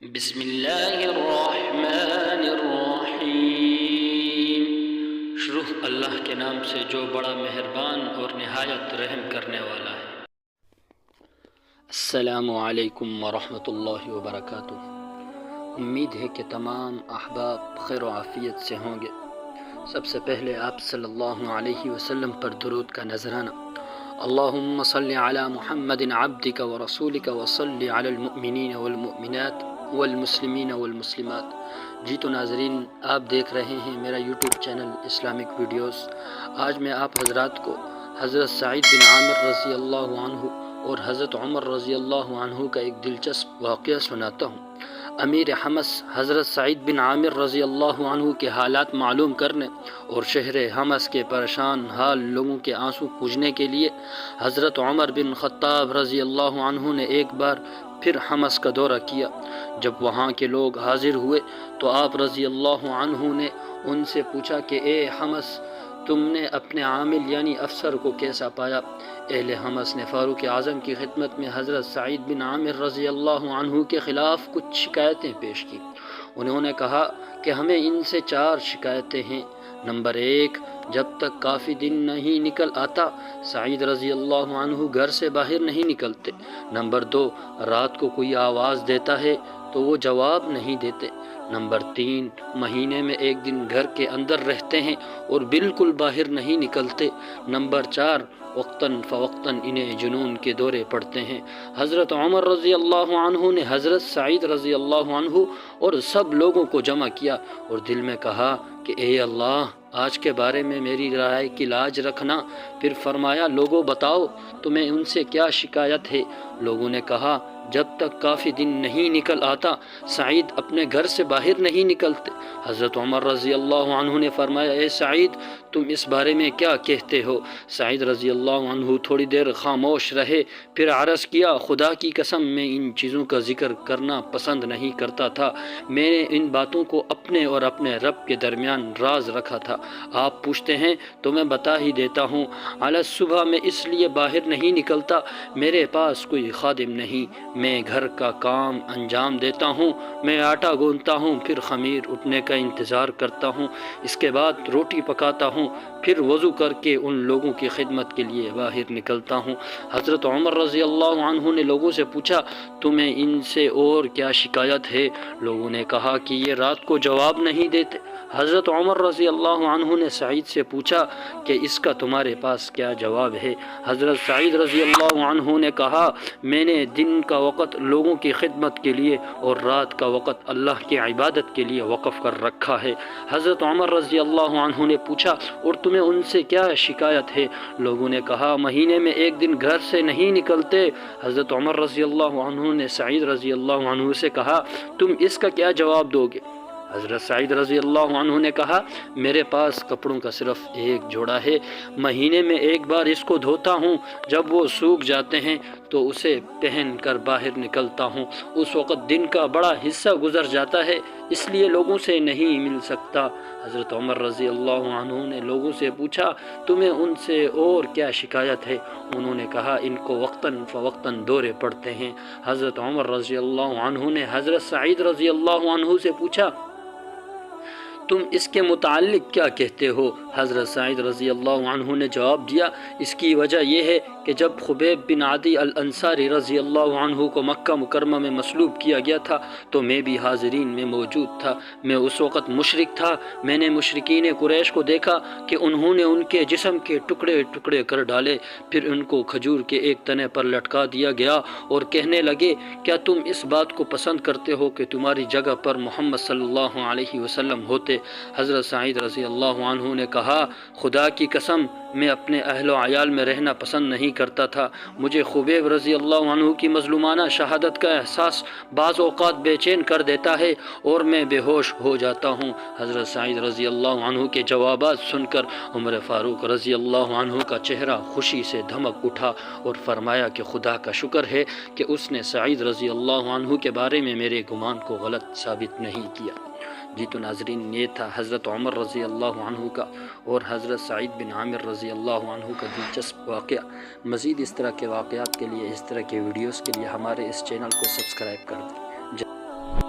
بسم اللہ الرحمن الرحیم۔ شروع اللہ کے نام سے جو بڑا مہربان اور نہایت رحم کرنے والا ہے۔ السلام علیکم ورحمۃ اللہ وبرکاتہ۔ امید ہے کہ تمام احباب خیر و عافیت سے ہوں گے۔ سب سے پہلے آپ صلی اللہ علیہ وسلم پر درود کا نذرانہ۔ اللہم صلی علی محمد عبدک ورسولک وصلی علی المؤمنین والمؤمنات والمسلمین والمسلمات۔ جی تو ناظرین، آپ دیکھ رہے ہیں میرا یوٹیوب چینل اسلامک ویڈیوز۔ آج میں آپ حضرات کو حضرت سعید بن عامر رضی اللہ عنہ اور حضرت عمر رضی اللہ عنہ کا ایک دلچسپ واقعہ سناتا ہوں۔ امیر حمص حضرت سعید بن عامر رضی اللہ عنہ کے حالات معلوم کرنے اور شہر حمص کے پریشان حال لوگوں کے آنسو پوجنے کے لیے حضرت عمر بن خطاب رضی اللہ عنہ نے ایک بار پھر حمص کا دورہ کیا۔ جب وہاں کے لوگ حاضر ہوئے تو آپ رضی اللہ عنہ نے ان سے پوچھا کہ اے حمص، تم نے اپنے عامل یعنی افسر کو کیسا پایا؟ اہل حمص نے فاروق اعظم کی خدمت میں حضرت سعید بن عامر رضی اللہ عنہ کے خلاف کچھ شکایتیں پیش کی۔ انہوں نے کہا کہ ہمیں ان سے 4 شکایتیں ہیں۔ نمبر 1، جب تک کافی دن نہیں نکل آتا سعید رضی اللہ عنہ گھر سے باہر نہیں نکلتے۔ نمبر 2، رات کو کوئی آواز دیتا ہے تو وہ جواب نہیں دیتے۔ نمبر 3، مہینے میں 1 دن گھر کے اندر رہتے ہیں اور بالکل باہر نہیں نکلتے۔ نمبر 4، وقتاً فوقتاً انہیں جنون کے دورے پڑتے ہیں۔ حضرت عمر رضی اللہ عنہ نے حضرت سعید رضی اللہ عنہ اور سب لوگوں کو جمع کیا اور دل میں کہا کہ اے اللہ، آج کے بارے میں میری رائے کی لاج رکھنا۔ پھر فرمایا، لوگوں بتاؤ تمہیں ان سے کیا شکایت ہے؟ لوگوں نے کہا، جب تک کافی دن نہیں نکل آتا سعید اپنے گھر سے باہر نہیں نکلتے۔ حضرت عمر رضی اللہ عنہ نے فرمایا، اے سعید، تم اس بارے میں کیا کہتے ہو؟ سعید رضی اللہ عنہ تھوڑی دیر خاموش رہے، پھر عرض کیا، خدا کی قسم میں ان چیزوں کا ذکر کرنا پسند نہیں کرتا تھا۔ میں نے ان باتوں کو اپنے اور اپنے رب کے درمیان راز رکھا تھا۔ آپ پوچھتے ہیں تو میں بتا ہی دیتا ہوں۔ علی صبح میں اس لیے باہر نہیں نکلتا، میرے پاس کوئی خادم نہیں، میں گھر کا کام انجام دیتا ہوں۔ میں آٹا گوندتا ہوں، پھر خمیر اٹھنے کا انتظار کرتا ہوں، اس کے بعد روٹی پکاتا ہوں، پھر وضو کر کے ان لوگوں کی خدمت کے لیے باہر نکلتا ہوں۔ حضرت عمر رضی اللہ عنہ نے لوگوں سے پوچھا، تمہیں ان سے اور کیا شکایت ہے؟ لوگوں نے کہا کہ یہ رات کو جواب نہیں دیتے۔ حضرت عمر رضی اللہ عنہ نے سعید سے پوچھا کہ اس کا تمہارے پاس کیا جواب ہے؟ حضرت سعید رضی اللہ عنہ نے کہا، میں نے دن کا وقت لوگوں کی خدمت کے لیے اور رات کا وقت اللہ کی عبادت کے لیے وقف کر رکھا ہے۔ حضرت عمر رضی اللہ عنہ نے پوچھا، اور تمہیں ان سے کیا شکایت ہے؟ لوگوں نے کہا، مہینے میں 1 دن گھر سے نہیں نکلتے۔ حضرت عمر رضی اللہ عنہ نے سعید رضی اللہ عنہ سے کہا، تم اس کا کیا جواب دو گے؟ حضرت سعید رضی اللہ عنہ نے کہا، میرے پاس کپڑوں کا صرف 1 جوڑا ہے، مہینے میں 1 بار اس کو دھوتا ہوں، جب وہ سوکھ جاتے ہیں تو اسے پہن کر باہر نکلتا ہوں۔ اس وقت دن کا بڑا حصہ گزر جاتا ہے، اس لیے لوگوں سے نہیں مل سکتا۔ حضرت عمر رضی اللہ عنہ نے لوگوں سے پوچھا، تمہیں ان سے اور کیا شکایت ہے؟ انہوں نے کہا، ان کو وقتاً فوقتاً دورے پڑتے ہیں۔ حضرت عمر رضی اللہ عنہ نے حضرت سعید رضی اللہ عنہ سے پوچھا، تم اس کے متعلق کیا کہتے ہو؟ حضرت سعید رضی اللہ عنہ نے جواب دیا، اس کی وجہ یہ ہے کہ جب خبیب بن عدی الانصاری رضی اللہ عنہ کو مکہ مکرمہ میں مصلوب کیا گیا تھا تو میں بھی حاضرین میں موجود تھا۔ میں اس وقت مشرک تھا۔ میں نے مشرکین قریش کو دیکھا کہ انہوں نے ان کے جسم کے ٹکڑے ٹکڑے کر ڈالے، پھر ان کو کھجور کے ایک تنے پر لٹکا دیا گیا اور کہنے لگے، کیا تم اس بات کو پسند کرتے ہو کہ تمہاری جگہ پر محمد صلی اللہ علیہ وسلم ہوتے؟ حضرت سعید رضی اللہ عنہ نے کہا، خدا کی قسم میں اپنے اہل و عیال میں رہنا پسند نہیں کرتا تھا۔ مجھے خبیب رضی اللہ عنہ کی مظلومانہ شہادت کا احساس بعض اوقات بے چین کر دیتا ہے اور میں بے ہوش ہو جاتا ہوں۔ حضرت سعید رضی اللہ عنہ کے جوابات سن کر عمر فاروق رضی اللہ عنہ کا چہرہ خوشی سے دھمک اٹھا اور فرمایا کہ خدا کا شکر ہے کہ اس نے سعید رضی اللہ عنہ کے بارے میں میرے گمان کو غلط ثابت نہیں کیا۔ جی تو ناظرین، یہ تھا حضرت عمر رضی اللہ عنہ کا اور حضرت سعید بن عامر رضی اللہ عنہ کا دلچسپ واقعہ۔ مزید اس طرح کے واقعات کے لیے، اس طرح کے ویڈیوز کے لیے ہمارے اس چینل کو سبسکرائب کر دیں۔